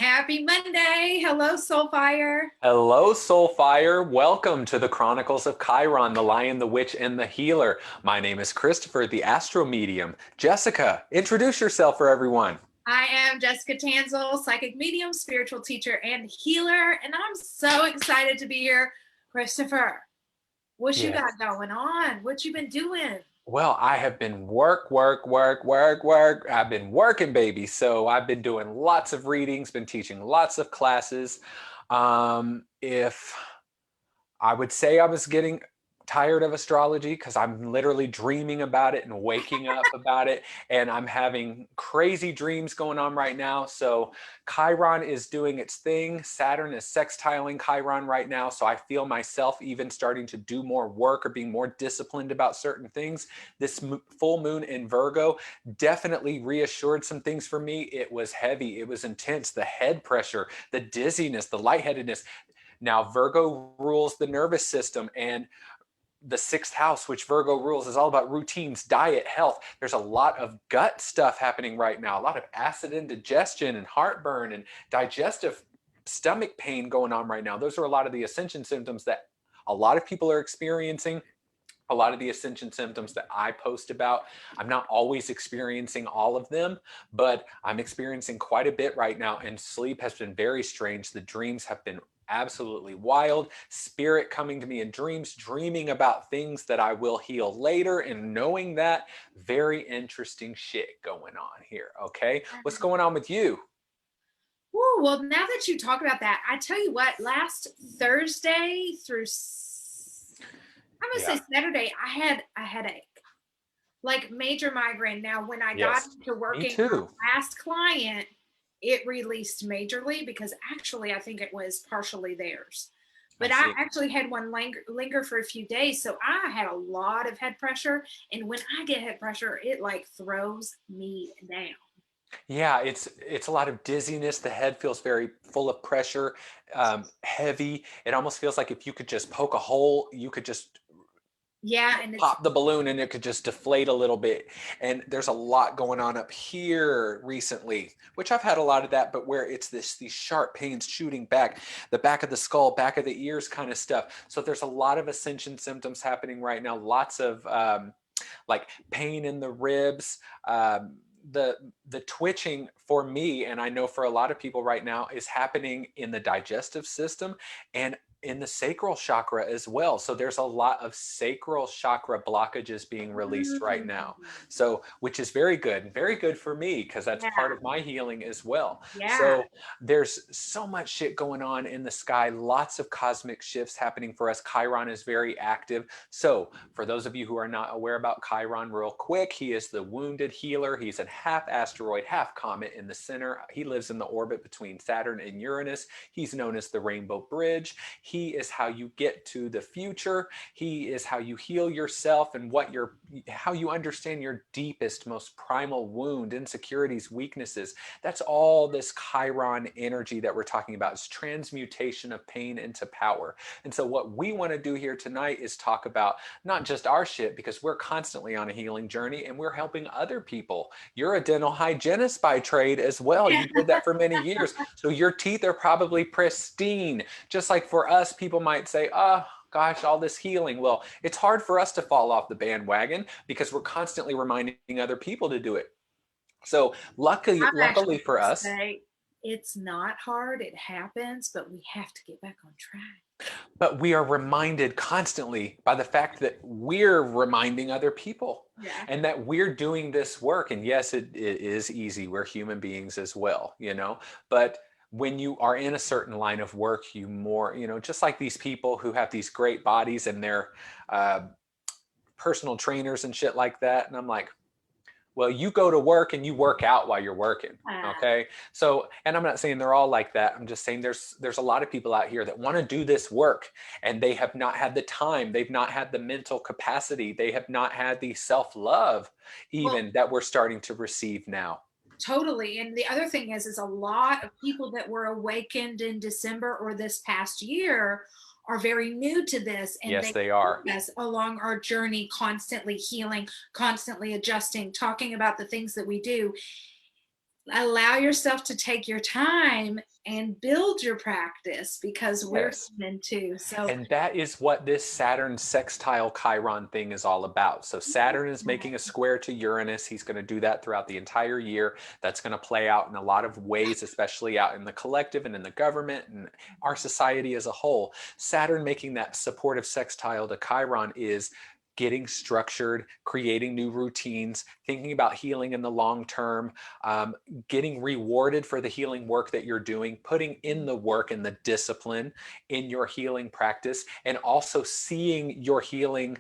Happy Monday. Hello, Soulfire. Hello, Soulfire. Welcome to the Chronicles of Chiron, the Lion, the Witch, and the Healer. My name is Chrystopher, the Astro Medium. Jessica, introduce yourself for everyone. I am Jessica Tanselle, psychic medium, spiritual teacher, and healer, and I'm so excited to be here. Christopher, what you Yes. got going on? What you been doing? Well, I have been work. I've been working, baby. So I've been doing lots of readings, been teaching lots of classes. If I would say I was getting tired of astrology because I'm literally dreaming about it and waking up about it. And I'm having crazy dreams going on right now. So Chiron is doing its thing. Saturn is sextiling Chiron right now. So I feel myself even starting to do more work or being more disciplined about certain things. This full moon in Virgo definitely reassured some things for me. It was heavy. It was intense. The head pressure, the dizziness, the lightheadedness. Now, Virgo rules the nervous system, and the sixth house, which Virgo rules, is all about routines, diet, health. There's a lot of gut stuff happening right now, a lot of acid indigestion and heartburn and digestive stomach pain going on right now. Those are a lot of the ascension symptoms that a lot of people are experiencing. A lot of the ascension symptoms that I post about, I'm not always experiencing all of them, but I'm experiencing quite a bit right now. And sleep has been very strange. The dreams have been absolutely wild. Spirit coming to me in dreams, dreaming about things that I will heal later, and knowing that, very interesting shit going on here. Okay. What's going on with you? Ooh, well, now that you talk about that, I tell you what, last Thursday through I'm gonna Yeah. say Saturday, I had a headache, like major migraine. Now, when I got Yes. to Me working our too. last client, it released majorly because actually I think it was partially theirs. I But I see. actually had one linger for a few days. So I had a lot of head pressure. And when I get head pressure, it like throws me down. Yeah, it's a lot of dizziness. The head feels very full of pressure, heavy. It almost feels like if you could just poke a hole, you could just Yeah. And it's, pop the balloon and it could just deflate a little bit. And there's a lot going on up here recently, which I've had a lot of that, but where it's these sharp pains shooting back, the back of the skull, back of the ears kind of stuff. So there's a lot of ascension symptoms happening right now. Lots of like pain in the ribs. The twitching for me, and I know for a lot of people right now, is happening in the digestive system and in the sacral chakra as well. So there's a lot of sacral chakra blockages being released right now. So, which is very good for me because that's part yeah, of my healing as well. yeah. So there's so much shit going on in the sky, lots of cosmic shifts happening for us. Chiron is very active. So for those of you who are not aware about Chiron, real quick, he is the wounded healer. He's a half asteroid, half comet in the center. He lives in the orbit between Saturn and Uranus. He's known as the Rainbow Bridge. He is how you get to the future. He is how you heal yourself and how you understand your deepest, most primal wound, insecurities, weaknesses. That's all this Chiron energy that we're talking about. Is transmutation of pain into power. And so what we want to do here tonight is talk about not just our shit, because we're constantly on a healing journey and we're helping other people. You're a dental hygienist by trade as well. Yeah. You did that for many years. So your teeth are probably pristine. Just like for us, people might say, oh, gosh, all this healing. Well, it's hard for us to fall off the bandwagon because we're constantly reminding other people to do it. So luckily, I'm luckily actually for going to us, say it's not hard. It happens, but we have to get back on track. but we are reminded constantly by the fact that we're reminding other people Yeah. and that we're doing this work. And yes, it is easy. We're human beings as well, but when you are in a certain line of work, you more, just like these people who have these great bodies and they're uh, personal trainers and shit like that. And I'm like, well, you go to work and you work out while you're working. Uh, Okay. So, and I'm not saying they're all like that. I'm just saying there's a lot of people out here that want to do this work and they have not had the time. They've not had the mental capacity. They have not had the self-love well, even that we're starting to receive now. totally. And the other thing is a lot of people that were awakened in December or this past year are very new to this, and Yes, they they took are. us along our journey, constantly healing, constantly adjusting, talking about the things that we do. allow yourself to take your time and build your practice, because we're Yes. human too. So And that is what this Saturn sextile Chiron thing is all about. So Saturn is making a square to Uranus. He's going to do that throughout the entire year. That's going to play out in a lot of ways, especially out in the collective and in the government and our society as a whole. Saturn making that supportive sextile to Chiron is getting structured, creating new routines, thinking about healing in the long term, getting rewarded for the healing work that you're doing, putting in the work and the discipline in your healing practice, and also seeing your healing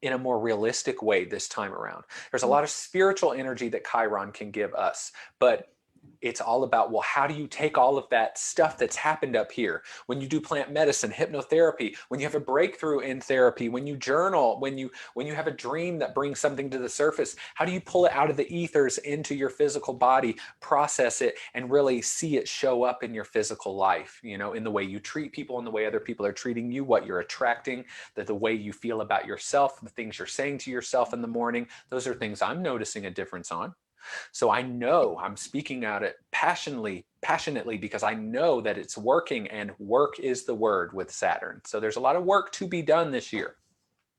in a more realistic way this time around. There's a lot of spiritual energy that Chiron can give us, but it's all about, well, how do you take all of that stuff that's happened up here? When you do plant medicine, hypnotherapy, when you have a breakthrough in therapy, when you journal, when you have a dream that brings something to the surface, how do you pull it out of the ethers into your physical body, process it, and really see it show up in your physical life, you know, in the way you treat people, in the way other people are treating you, what you're attracting, the way you feel about yourself, the things you're saying to yourself in the morning. Those are things I'm noticing a difference on. So I know I'm speaking out it passionately because I know that it's working, and work is the word with Saturn. So there's a lot of work to be done this year.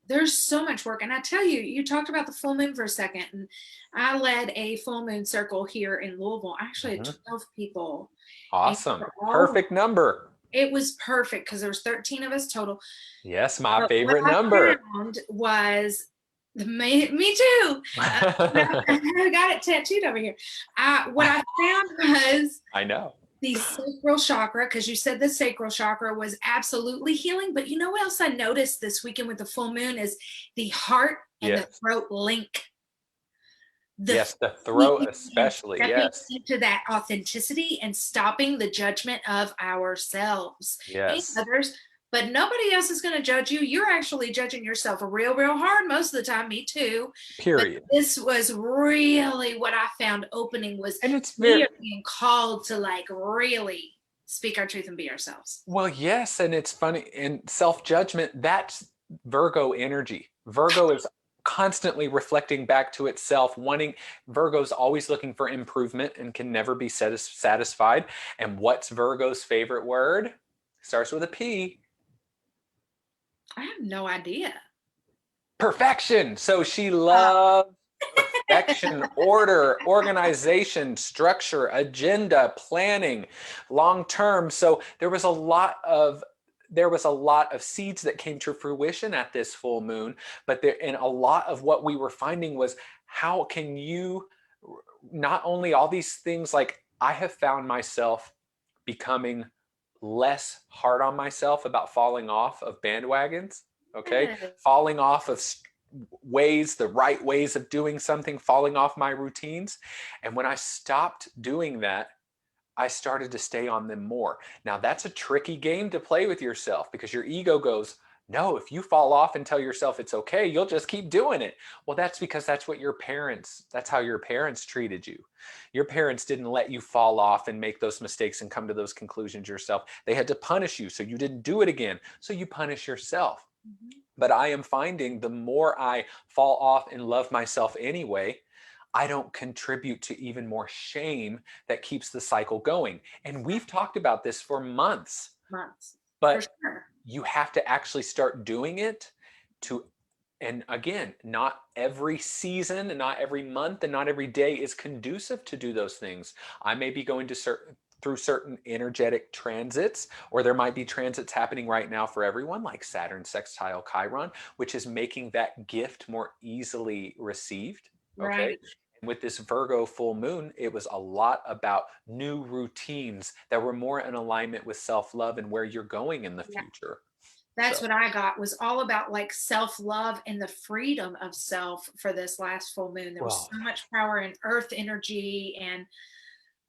there's so much work. And I tell you, you talked about the full moon for a second, and I led a full moon circle here in Louisville. I actually had 12 people. And Awesome. Perfect number. it was perfect because there was 13 of us total. Yes, my But what favorite I number. found was me too. I got it tattooed over here. What I found was I know. the sacral chakra, because you said the sacral chakra was absolutely healing. But you know what else I noticed this weekend with the full moon is the heart and the Yes. throat link. Yes, the throat especially. Stepping Yes. into that authenticity and stopping the judgment of ourselves and Yes. others. But nobody else is going to judge you. You're actually judging yourself real hard most of the time. Me too. But Period. this was really what I found opening was And it's we very are being called to like really speak our truth and be ourselves. well, yes, and it's funny. And self-judgment, that's Virgo energy. Virgo is constantly reflecting back to itself, wanting Virgo's always looking for improvement and can never be satisfied. And what's Virgo's favorite word? Starts with a P. I have no idea. Perfection. So she loves perfection, order, organization, structure, agenda, planning, long term. So there was a lot of seeds that came to fruition at this full moon, but there, and a lot of what we were finding was, how can you not only all these things, like I have found myself becoming less hard on myself about falling off of bandwagons, okay? Yes. Falling off of ways, the right ways of doing something, falling off my routines. And when I stopped doing that, I started to stay on them more. Now, that's a tricky game to play with yourself, because your ego goes, no, if you fall off and tell yourself it's okay, you'll just keep doing it. Well, that's because that's how your parents treated you. Your parents didn't let you fall off and make those mistakes and come to those conclusions yourself. They had to punish you so you didn't do it again. So you punish yourself. Mm-hmm. But I am finding the more I fall off and love myself anyway, I don't contribute to even more shame that keeps the cycle going. And we've talked about this for months. But For sure. you have to actually start doing it to, and again, not every season and not every month and not every day is conducive to do those things. I may be going to through certain energetic transits, or there might be transits happening right now for everyone, like Saturn sextile Chiron, which is making that gift more easily received. Okay. Right. And with this Virgo full moon, it was a lot about new routines that were more in alignment with self-love and where you're going in the future. That's what I got, was all about like self-love and the freedom of self for this last full moon. There was so much power in earth energy, and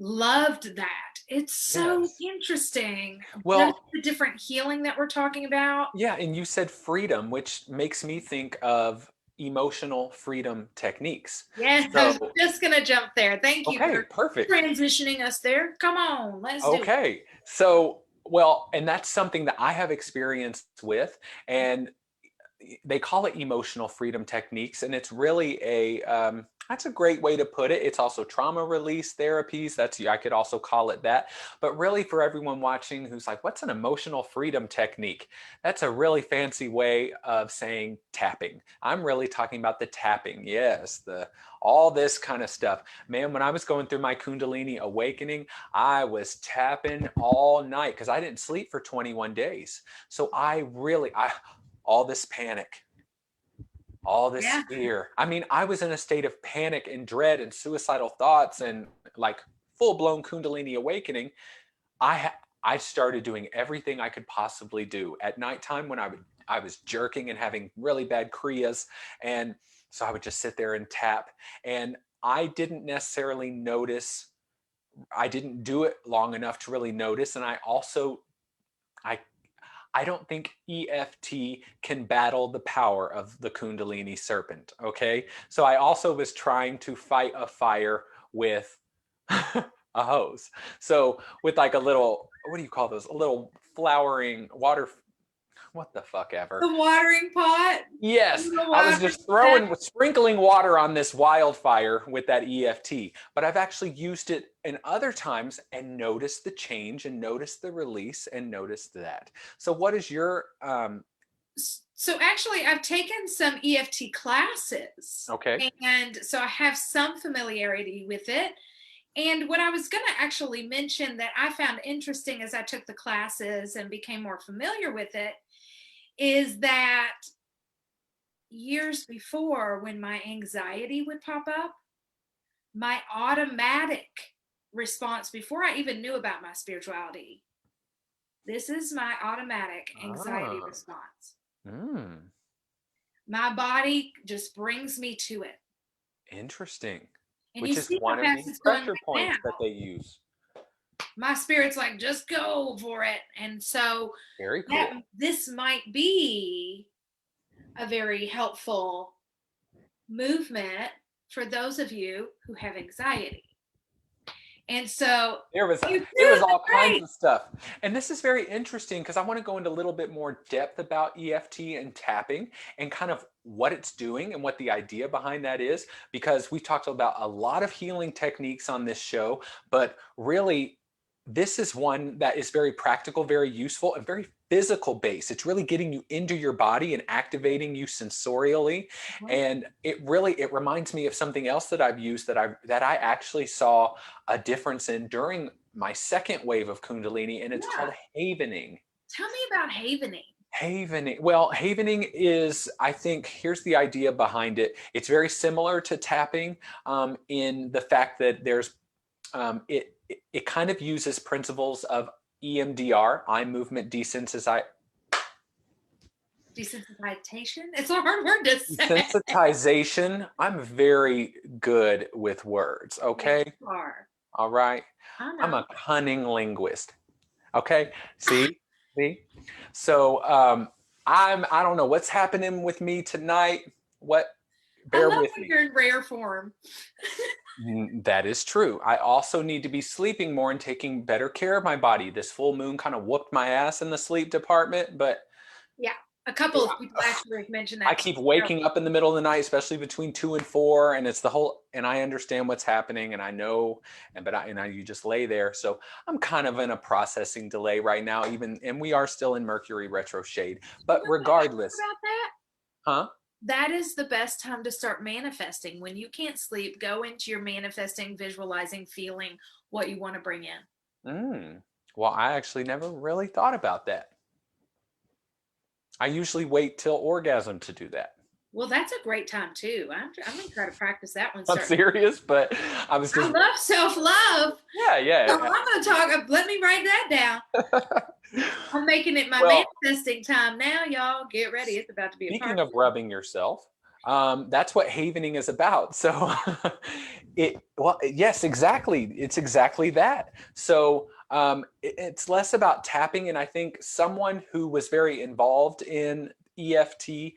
loved that. It's so interesting. Well, the different healing that we're talking about. Yeah, and you said freedom, which makes me think of emotional freedom techniques. Yes, I was just gonna jump there. Thank you for perfect. transitioning us there. Come on, let's do it. Okay, so well, and that's something that I have experience with, and they call it emotional freedom techniques, and it's really That's a great way to put it. It's also trauma release therapies. I could also call it that. But really, for everyone watching who's like, what's an emotional freedom technique? That's a really fancy way of saying tapping. I'm really talking about the tapping. Yes, all this kind of stuff. Man, when I was going through my Kundalini awakening, I was tapping all night because I didn't sleep for 21 days. So all this panic, all this Yeah. fear. I mean, I was in a state of panic and dread and suicidal thoughts and like full-blown Kundalini awakening. I started doing everything I could possibly do at nighttime when I was jerking and having really bad kriyas, and so I would just sit there and tap. And I didn't necessarily notice. I didn't do it long enough to really notice, and I I don't think EFT can battle the power of the Kundalini serpent. Okay. So I also was trying to fight a fire with a hose. So with like a little, what do you call those? A little flowering water. What the fuck ever. The watering pot. Yes, The I was watering just pot. sprinkling water on this wildfire with that EFT, but I've actually used it in other times and noticed the change and noticed the release and noticed that. So what is your, So actually, I've taken some EFT classes, okay. and so I have some familiarity with it. And what I was going to actually mention that I found interesting as I took the classes and became more familiar with it is that years before, when my anxiety would pop up, my automatic response before I even knew about my spirituality, this is my automatic anxiety Ah, response. mm, My body just brings me to it. interesting. And you Which is see one how of fast the it's going pressure right now. points that they use. My spirit's like, just go for it. And so Very that cool. this might be a very helpful movement for those of you who have anxiety. And so you do It was it all kinds right. of stuff. And this is very interesting because I want to go into a little bit more depth about EFT and tapping and kind of what it's doing and what the idea behind that is, because we've talked about a lot of healing techniques on this show, but really this is one that is very practical, very useful, and very physical based. It's really getting you into your body and activating you sensorially. And it reminds me of something else that I've used that I actually saw a difference in during my second wave of Kundalini, and it's Yeah. called Havening. Tell me about Havening. Havening. Well, Havening is, I think, here's the idea behind it. It's very similar to tapping in the fact that it kind of uses principles of EMDR, eye movement desensitization. Desensitization. It's a hard word to say. Desensitization. I'm very good with words. Yes, Okay. you are. All right. I I'm know. a cunning linguist. Okay. See? See? So I don't know what's happening with me tonight. What I bear love with when me. you're in rare form. That is true. I also need to be sleeping more and taking better care of my body. This full moon kind of whooped my ass in the sleep department, but Yeah. A couple of people actually have mentioned I that to keep me. waking up in the middle of the night, especially between 2 and 4, and it's the whole. And I understand what's happening, and I know, you just lay there. So I'm kind of in a processing delay right now, and we are still in Mercury retro shade. You But know what I think regardless, about that? huh? That is the best time to start manifesting. When you can't sleep, go into your manifesting, visualizing, feeling what you want to bring in. Well, I actually never really thought about that. I usually wait till orgasm to do that. Well, that's a great time too. I'm going to try to practice that one. I'm Start. serious, but I was I just, love self love. yeah, So yeah. I'm going to talk. Let me write that down. I'm making it my Well, manifesting time now, y'all. Get ready. It's about to be a speaking party. of rubbing yourself, that's what havening is about. So, yes, exactly. It's exactly that. So, it's less about tapping, and I think someone who was very involved in EFT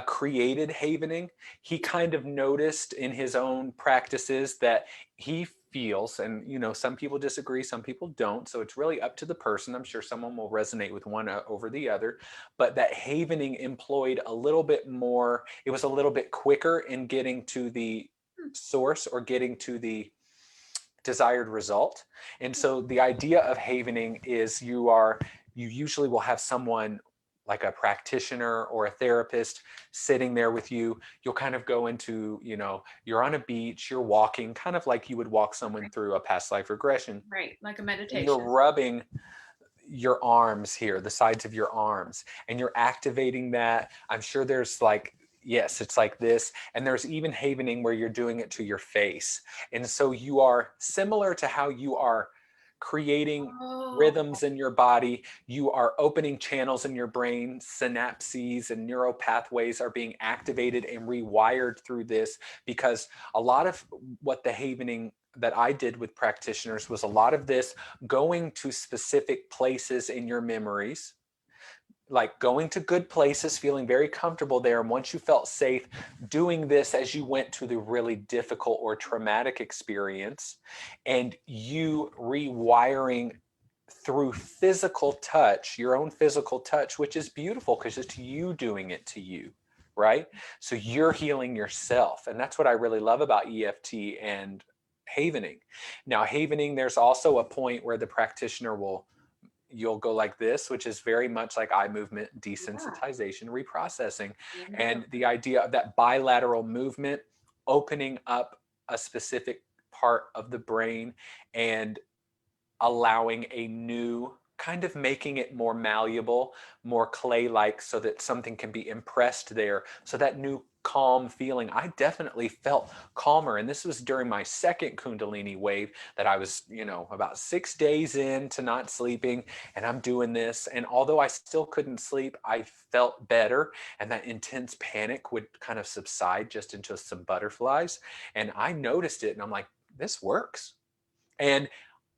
created havening. He kind of noticed in his own practices that he feels, and some people disagree, some people don't, so it's really up to the person. I'm sure someone will resonate with one over the other, but that havening employed a little bit more, it was a little bit quicker in getting to the source or getting to the desired result. And so the idea of havening is you usually will have someone like a practitioner or a therapist sitting there with you. You'll kind of go into, you're on a beach, you're walking, kind of like you would walk someone through a past life regression. Right, like a And you're meditation. rubbing your arms here, the sides of your arms, and you're activating that. I'm sure there's like, yes, it's like this. And there's even havening where you're doing it to your face. And so you are similar to how you are creating Oh, rhythms in your body. You are opening channels in your brain. Synapses and neural pathways are being activated and rewired through this, because a lot of what the havening that I did with practitioners was a lot of this going to specific places in your memories, like going to good places, feeling very comfortable there. And once you felt safe, doing this as you went to the really difficult or traumatic experience, and you rewiring through physical touch, your own physical touch, which is beautiful because it's you doing it to you, right? So you're healing yourself. And that's what I really love about EFT and havening. Now, havening, there's also a point where the practitioner you'll go like this, which is very much like eye movement desensitization, reprocessing. yeah. And the idea of that bilateral movement, opening up a specific part of the brain and allowing a new, kind of making it more malleable, more clay-like, so that something can be impressed there. So that new calm feeling, I definitely felt calmer. And this was during my second Kundalini wave that I was, about 6 days into not sleeping, and I'm doing this. And although I still couldn't sleep, I felt better. And that intense panic would kind of subside just into some butterflies. And I noticed it and I'm like, this works. And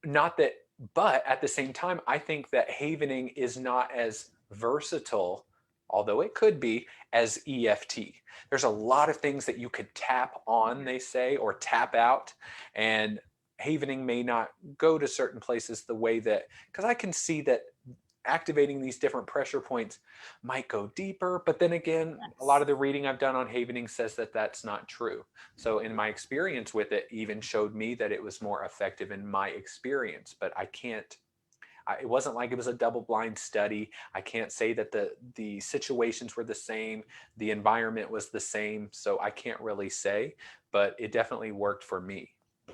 not that, but at the same time, I think that havening is not as versatile, although it could be, as EFT. There's a lot of things that you could tap on, they say, or tap out. And havening may not go to certain places the way that, because I can see that activating these different pressure points might go deeper, but then again, a lot Yes. of the reading I've done on havening says that that's not true. So in my experience with it, even showed me that it was more effective in my experience. But it wasn't like it was a double blind study. I can't say that the situations were the same, the environment was the same, so I can't really say, but it definitely worked for me.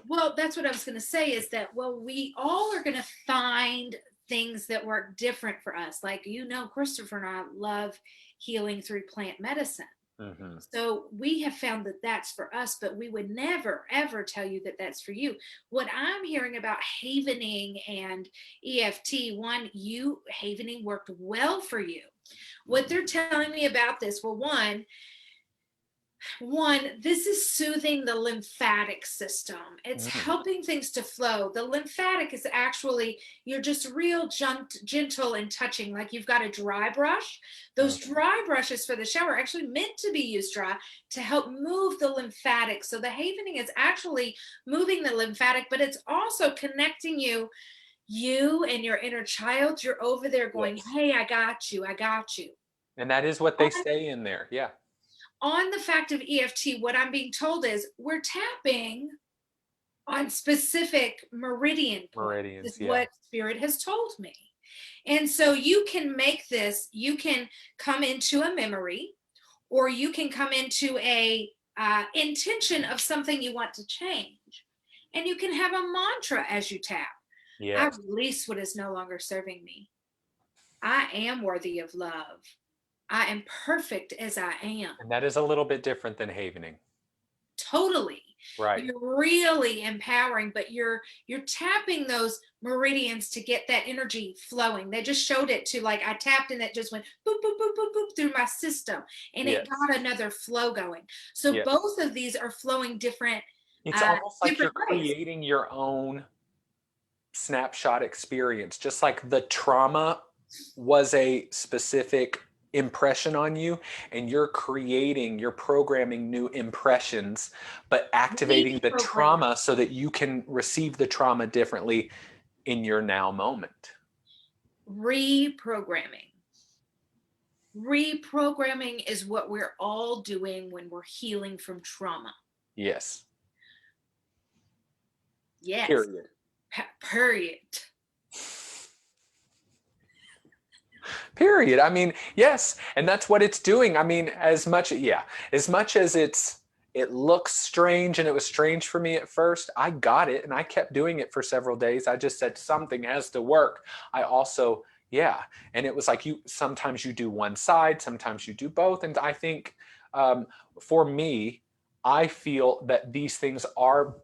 Well, that's what I was going to say is that, well, we all are going to find things that work different for us. Like, Christopher and I love healing through plant medicine. Mm-hmm. So we have found that that's for us, but we would never, ever tell you that that's for you. What I'm hearing about havening and EFT, havening worked well for you. What they're telling me about this, well, one, this is soothing the lymphatic system. It's Mm-hmm. helping things to flow. The lymphatic is actually, you're just real gentle and touching, like you've got a dry brush. Those Mm-hmm. dry brushes for the shower are actually meant to be used dry to help move the lymphatic. So the havening is actually moving the lymphatic, but it's also connecting you and your inner child. You're over there going, Yes. hey, I got you. I got you. And that is what they say in there. Yeah. On the fact of EFT, what I'm being told is we're tapping on specific meridian points, is Meridians. Yeah. what Spirit has told me. And so you can make this, you can come into a memory, or you can come into a intention of something you want to change. And you can have a mantra as you tap. I Yes. release what is no longer serving me. I am worthy of love. I am perfect as I am. And that is a little bit different than havening. Totally. Right. You're really empowering, but you're tapping those meridians to get that energy flowing. They just showed it to, like, I tapped and it just went boop boop boop boop boop through my system, and it Yes. got another flow going. So Yes. both of these are flowing It's almost like you're different ways. creating your own snapshot experience, just like the trauma was a specific impression on you, and you're programming new impressions, but activating the Reprogram, trauma so that you can receive the trauma differently in your now moment. reprogramming. Reprogramming is what we're all doing when we're healing from trauma. Yes. Yes. Period. Period. Period. I mean, yes, and that's what it's doing. I mean, as much, yeah, as much as it looks strange, and it was strange for me at first, I got it and I kept doing it for several days. I just said something has to work. I also, yeah, and it was like you sometimes you do one side, sometimes you do both, and I think um, for me, I feel that these things are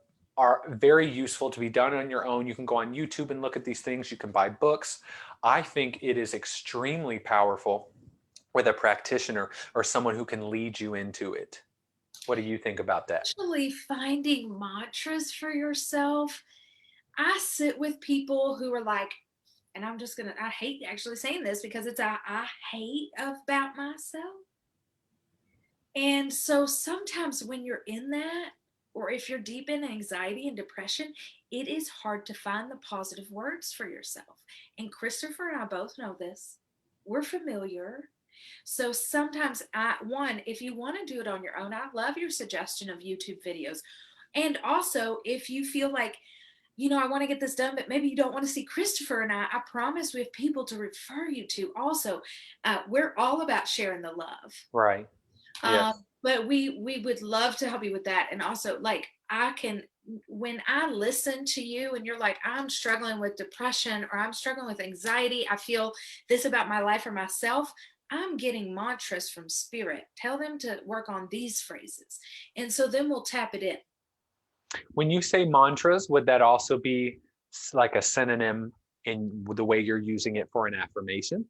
very useful to be done on your own. You can go on YouTube and look at these things. You can buy books. I think it is extremely powerful with a practitioner or someone who can lead you into it. What do you think about that? Actually, finding mantras for yourself. I sit with people who are like, and I hate actually saying this because it's a I hate about myself. And so sometimes when you're in that, or if you're deep in anxiety and depression, it is hard to find the positive words for yourself. And Christopher and I both know this. We're familiar. So sometimes if you want to do it on your own, I love your suggestion of YouTube videos. And also, if you feel like, I want to get this done, but maybe you don't want to see Christopher and I promise we have people to refer you to. Also, we're all about sharing the love. Right. Um, Yes. but we would love to help you with that. And also, like, when I listen to you and you're like, I'm struggling with depression or I'm struggling with anxiety, I feel this about my life or myself. I'm getting mantras from spirit. Tell them to work on these phrases. And so then we'll tap it in. When you say mantras, would that also be like a synonym in the way you're using it for an affirmation?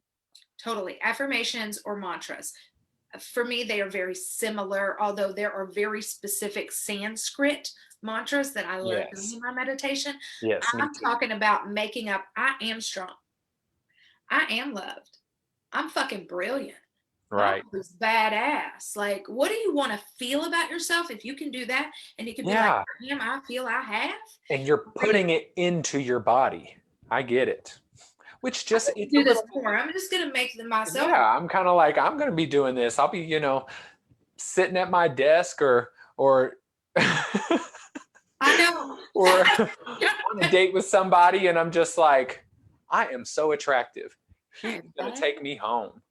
Totally. Affirmations or mantras. For me, they are very similar, although there are very specific Sanskrit mantras that I love doing in Yes. my meditation. Yes, me I'm too. talking about making up, I am strong. I am loved. I'm fucking brilliant. My life Right. is badass. Like, what do you want to feel about yourself? If you can do that and you can be like, Yeah. I feel I have. And you're Great. putting it into your body. I get it. Which I just, can it's a do this little bit, more. I'm just going to make them myself. yeah, I'm kind of like, I'm going to be doing this. I'll be, sitting at my desk or I know. or on a date with somebody and I'm just like, I am so attractive. He's going to take me home.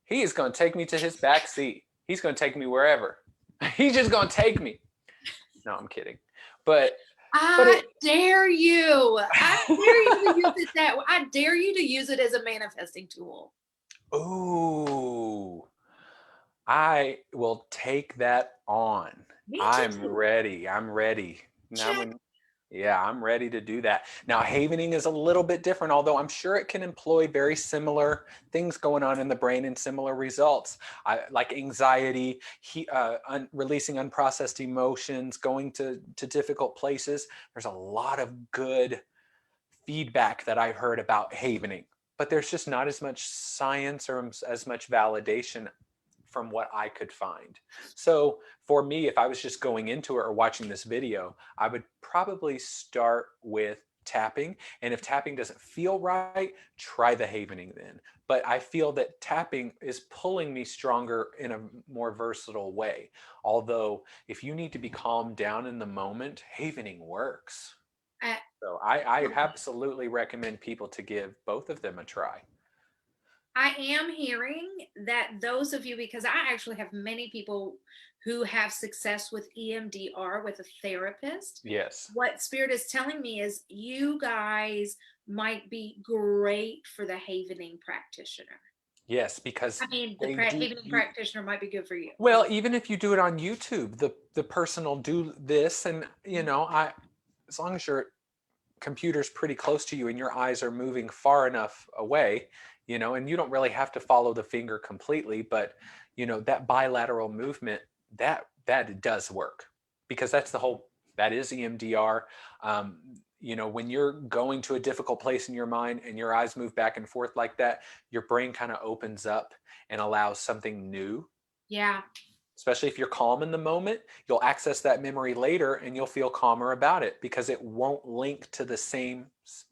He is going to take me to his back seat. He's going to take me wherever. He's just going to take me. No, I'm kidding. But I it dare you. I dare you to use it that way. I dare you to use it as a manifesting tool. ooh, I will take that on. Me I'm too. ready. I'm ready. Now Check. when Yeah, I'm ready to do that. Now, havening is a little bit different, although I'm sure it can employ very similar things going on in the brain and similar results, like anxiety, releasing unprocessed emotions, going to difficult places. There's a lot of good feedback that I've heard about havening, but there's just not as much science or as much validation from what I could find. So for me, if I was just going into it or watching this video, I would probably start with tapping. And if tapping doesn't feel right, try the havening then. But I feel that tapping is pulling me stronger in a more versatile way. Although if you need to be calmed down in the moment, havening works. I, So I absolutely recommend people to give both of them a try. I am hearing that those of you, because I actually have many people who have success with EMDR with a therapist. Yes. What Spirit is telling me is you guys might be great for the havening practitioner. Yes, because I mean, the they do havening you practitioner might be good for you. well, even if you do it on YouTube, the person will do this and I as long as your computer's pretty close to you and your eyes are moving far enough away, and you don't really have to follow the finger completely, but that bilateral movement that does work because that is EMDR. Um, when you're going to a difficult place in your mind and your eyes move back and forth like that, your brain kind of opens up and allows something new. Yeah. Especially if you're calm in the moment, you'll access that memory later and you'll feel calmer about it because it won't link to the same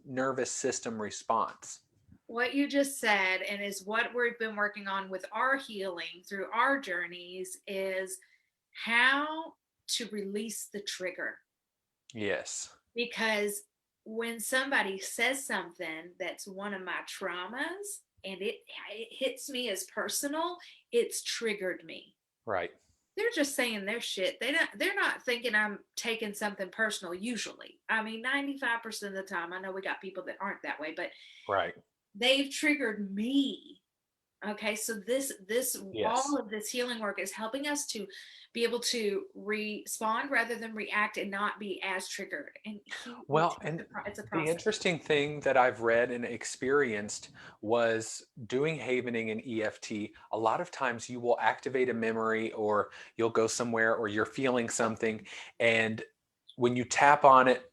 nervous system response. What you just said, and is what we've been working on with our healing through our journeys, is how to release the trigger. Yes. because when somebody says something that's one of my traumas and it hits me as personal, it's triggered me. Right. They're just saying their shit. They're not thinking I'm taking something personal usually. I mean, 95% of the time, I know we got people that aren't that way, but Right. they've triggered me. Okay, so this all Yes. of this healing work is helping us to be able to respond rather than react and not be as triggered. And Well, and it's a the process. interesting thing that I've read and experienced was doing havening and EFT. A lot of times you will activate a memory, or you'll go somewhere, or you're feeling something. And when you tap on it,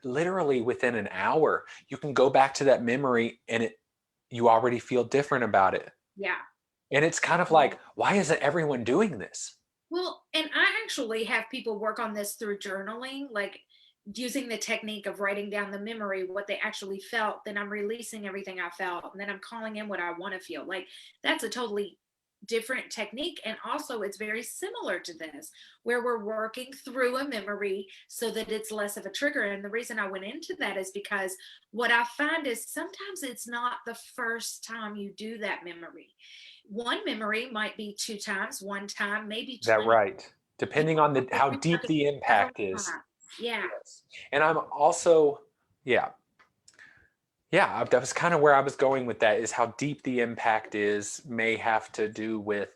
literally within an hour, you can go back to that memory, and you already feel different about it. Yeah. And it's kind of like, why isn't everyone doing this? Well, and I actually have people work on this through journaling, like using the technique of writing down the memory, what they actually felt. Then I'm releasing everything I felt, and then I'm calling in what I want to feel. Like that's a totally different technique. And also, it's very similar to this, where we're working through a memory so that it's less of a trigger. And the reason I went into that is because what I find is sometimes it's not the first time you do that memory. One memory might be two times, one time, maybe That 20. right? You Depending on how can deep rework it the several impact is. times. Yeah. Yes. And I'm also, yeah, yeah, that was kind of where I was going with that, is how deep the impact is may have to do with,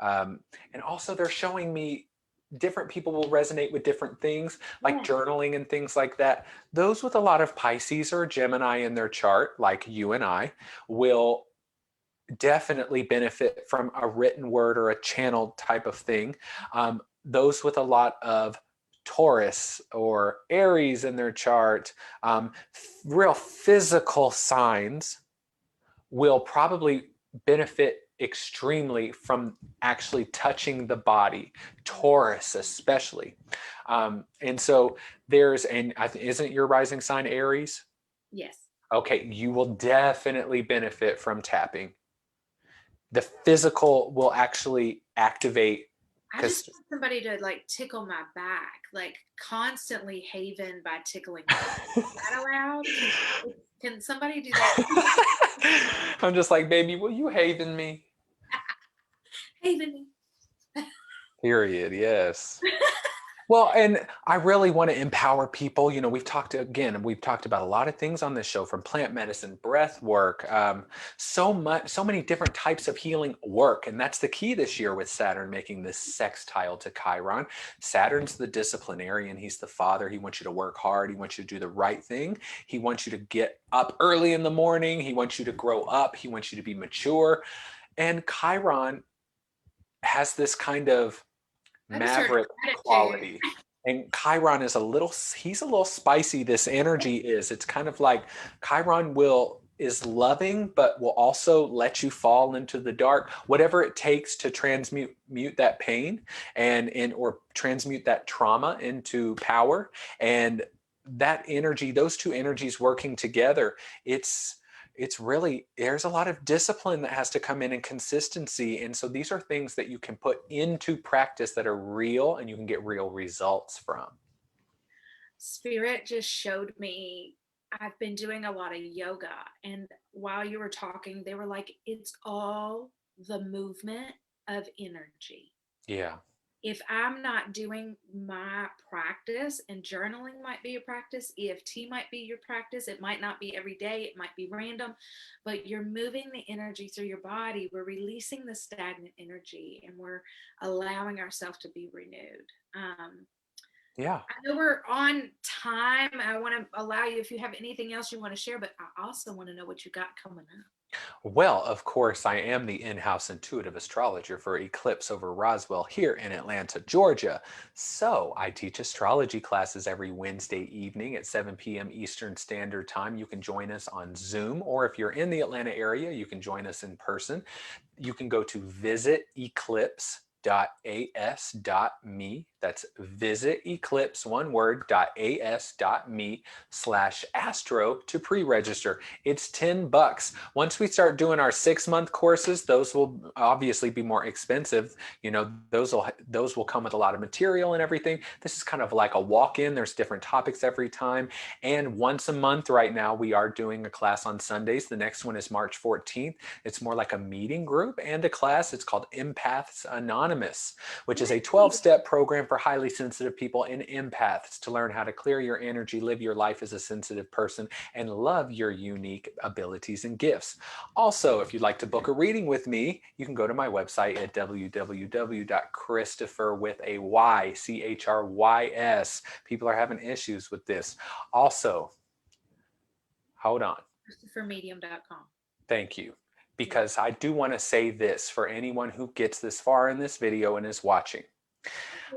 um, and also they're showing me different people will resonate with different things, like Yeah. journaling and things like that. Those with a lot of Pisces or Gemini in their chart, like you and I, will definitely benefit from a written word or a channeled type of thing. Those with a lot of Taurus or Aries in their chart, real physical signs, will probably benefit extremely from actually touching the body, Taurus especially. And so and isn't your rising sign Aries? Yes. Okay, you will definitely benefit from tapping. The physical will actually activate, I just because want somebody to like tickle my back, like constantly haven by tickling my back. Is that allowed? Can somebody do that? I'm just like, baby, will you haven me? Haven. Period. Yes. Well, and I really want to empower people. We've talked about a lot of things on this show, from plant medicine, breath work, so many different types of healing work. And that's the key this year with Saturn making this sextile to Chiron. Saturn's the disciplinarian. He's the father. He wants you to work hard. He wants you to do the right thing. He wants you to get up early in the morning. He wants you to grow up. He wants you to be mature. And Chiron has this kind of I just heard maverick attitude. quality. And Chiron he's a little spicy. This energy is, it's kind of like Chiron is loving, but will also let you fall into the dark, whatever it takes to transmute that pain or transmute that trauma into power. And that energy, those two energies working together, it's really, there's a lot of discipline that has to come in, and consistency. And so these are things that you can put into practice that are real and you can get real results from. Spirit just showed me I've been doing a lot of yoga, and while you were talking, they were like, it's all the movement of energy. Yeah. If I'm not doing my practice, and journaling might be a practice, EFT might be your practice, it might not be every day, it might be random, but you're moving the energy through your body. We're releasing the stagnant energy and we're allowing ourselves to be renewed. Yeah. I know we're on time. I want to allow you, if you have anything else you want to share, but I also want to know what you got coming up. Well, of course, I am the in-house intuitive astrologer for Eclipse over Roswell here in Atlanta, Georgia. So I teach astrology classes every Wednesday evening at 7 p.m. Eastern Standard Time. You can join us on Zoom, or if you're in the Atlanta area, you can join us in person. You can go to visiteclipse.as.me That's visit eclipse, one word, .as.me/astro to pre-register. It's $10. Once we start doing our 6-month courses, those will obviously be more expensive. You know, those will come with a lot of material and everything. This is kind of like a walk-in. There's different topics every time. And once a month right now, we are doing a class on Sundays. The next one is March 14th. It's more like a meeting group and a class. It's called Empaths Anonymous, which is a 12-step program for highly sensitive people and empaths to learn how to clear your energy, live your life as a sensitive person, and love your unique abilities and gifts. Also, if you'd like to book a reading with me, you can go to my website at www.Chrystopher People are having issues with this. Also, hold on. ChrystopherMedium.com. Thank you. Because I do want to say this for anyone who gets this far in this video and is watching.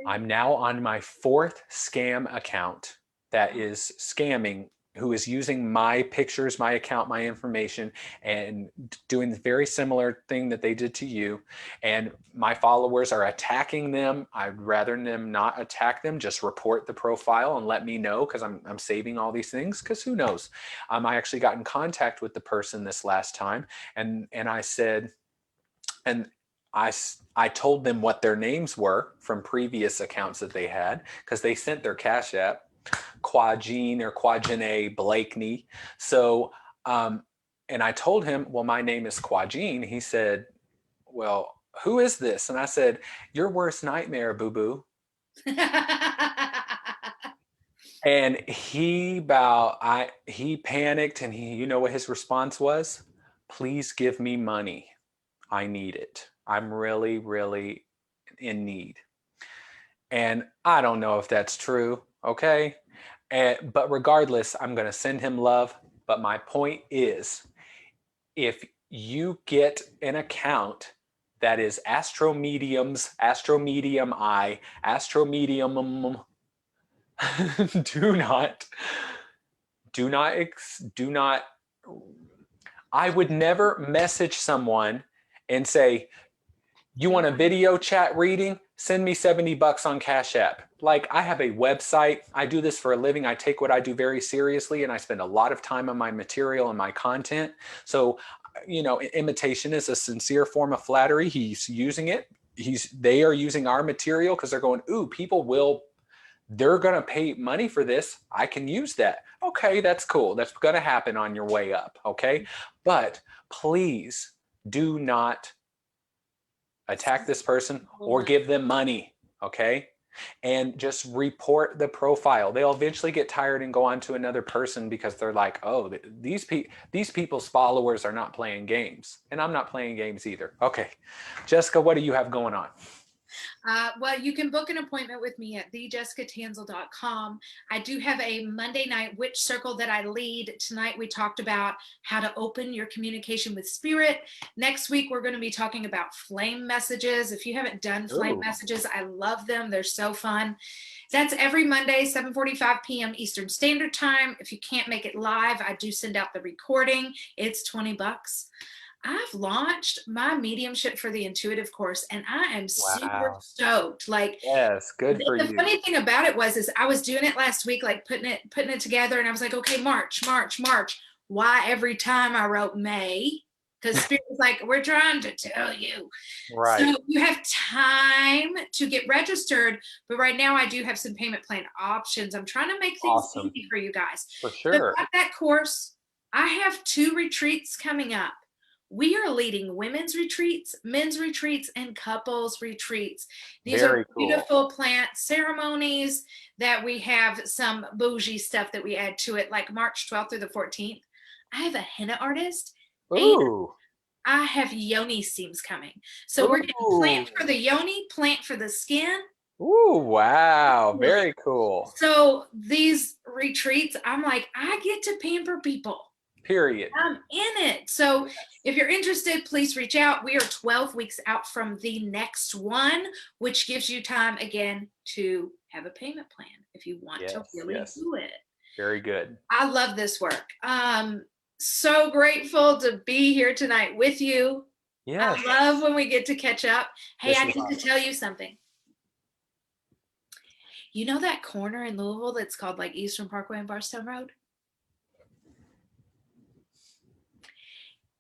I'm now on my 4th scam account that is scamming, who is using my pictures, my account, my information, and doing the very similar thing that they did to you. And my followers are attacking them. I'd rather them not attack them, just report the profile and let me know, because I'm saving all these things, because who knows. I actually got in contact with the person this last time, and I said, and I told them what their names were from previous accounts that they had, because they sent their Cash App, Quagene or Quagene Blakeney. So, and I told him, well, my name is Quagene. He said, well, who is this? And I said, your worst nightmare, boo-boo. And he panicked, and you know what his response was? Please give me money. I need it. I'm really, really in need. And I don't know if that's true, okay? But regardless, I'm going to send him love. But my point is, if you get an account that is Astro Medium I, Astro Medium, do not, I would never message someone and say, you want a video chat reading? Send me $70 on Cash App. Like, I have a website. I do this for a living. I take what I do very seriously, and I spend a lot of time on my material and my content. So, you know, imitation is a sincere form of flattery. He's using it. They are using our material because they're going, ooh, they're going to pay money for this. I can use that. Okay, that's cool. That's going to happen on your way up. Okay. But please do not attack this person or give them money. Okay. And just report the profile. They'll eventually get tired and go on to another person, because they're like, oh, these people's followers are not playing games, and I'm not playing games either. Okay. Jessica, what do you have going on? Well, you can book an appointment with me at thejessicatanselle.com. I do have a Monday night witch circle that I lead. Tonight we talked about how to open your communication with spirit. Next week we're going to be talking about flame messages. If you haven't done flame messages, I love them. They're so fun. That's every Monday, 7:45 p.m. Eastern Standard Time. If you can't make it live, I do send out the recording. It's $20. I've launched my mediumship for the intuitive course, and I am super stoked. Like, yes, good for you. The funny thing about it is I was doing it last week, like putting it together, and I was like, okay, March. Why every time I wrote May? Because Spirit was like, we're trying to tell you. Right. So you have time to get registered, but right now I do have some payment plan options. I'm trying to make things easy for you guys. For sure. So at that course, I have 2 retreats coming up. We are leading women's retreats, men's retreats, and couples retreats. These are beautiful plant ceremonies that we have some bougie stuff that we add to it, like March 12th through the 14th. I have a henna artist. Ooh. And I have yoni steams coming. So we're getting plant for the yoni, plant for the skin. Ooh, wow. Very cool. So these retreats, I'm like, I get to pamper people. Period. I'm in it. So if you're interested, please reach out. We are 12 weeks out from the next one, which gives you time again to have a payment plan if you want to really do it. Very good. I love this work. So grateful to be here tonight with you. Yes. I love when we get to catch up. Hey, I need to tell you something. You know that corner in Louisville that's called like Eastern Parkway and Barstow Road?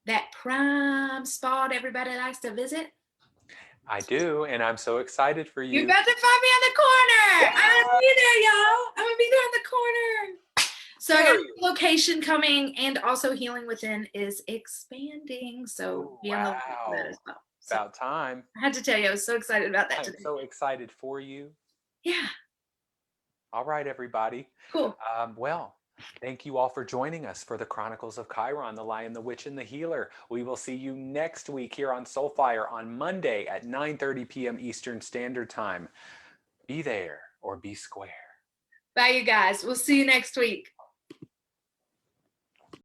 That prime spot everybody likes to visit? I do, and I'm so excited for You you. got to find me on the corner. I'm gonna be there, y'all. I'm gonna be there on the corner. So I got a location coming, and also Healing Within is expanding. So be on the lookout for that Wow. as well. So About time. I had to tell you, I was so excited about that I'm today. so excited for you. Yeah, All right, everybody. cool. Well, thank you all for joining us for the Chronicles of Chiron, the Lion, the Witch, and the Healer. We will see you next week here on Soulfire on Monday at 9:30 p.m. Eastern Standard Time. Be there or be square. Bye, you guys. We'll see you next week.